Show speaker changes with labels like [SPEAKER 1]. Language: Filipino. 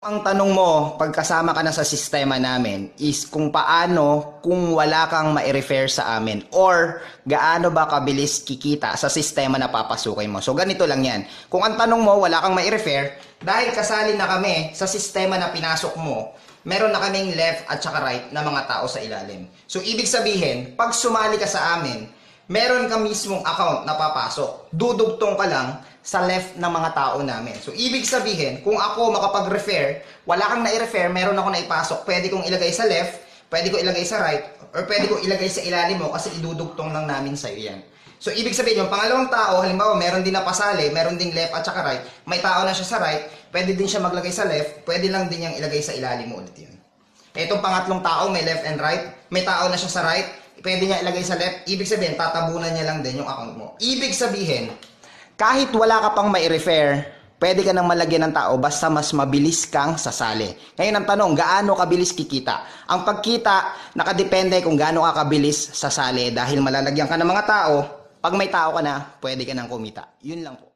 [SPEAKER 1] Ang tanong mo, pagkasama ka na sa sistema namin, is kung paano kung wala kang ma-refer sa amin or gaano ba kabilis kikita sa sistema na papasukin mo. So ganito lang yan. Kung ang tanong mo, wala kang ma-refer, dahil kasali na kami sa sistema na pinasok mo, meron na kaming left at saka right na mga tao sa ilalim. So ibig sabihin, pag sumali ka sa amin, meron ka mismong account na papasok. Dudugtong ka lang sa left ng mga tao namin. So, ibig sabihin, kung ako makapag-refer, wala kang na-refer, meron ako na ipasok, pwede kong ilagay sa left, pwede ko ilagay sa right, or pwede ko ilagay sa ilalim mo kasi idudugtong lang namin sa'yo yan. So, ibig sabihin, yung pangalawang tao, halimbawa, meron din na pasali, meron ding left at saka right, may tao na siya sa right, pwede din siya maglagay sa left, pwede lang din niyang ilagay sa ilalim mo ulit yun. Itong pangatlong tao, may left and right, may tao na siya sa right, pwede niya ilagay sa left, ibig sabihin, tatabunan niya lang din yung account mo. Ibig sabihin, kahit wala ka pang mai-refer, pwede ka nang malagyan ng tao basta mas mabilis kang sasali. Ngayon ang tanong, gaano kabilis kikita? Ang pagkita, nakadepende kung gaano ka kabilis sasali dahil malalagyan ka ng mga tao. Pag may tao ka na, pwede ka nang kumita. Yun lang po.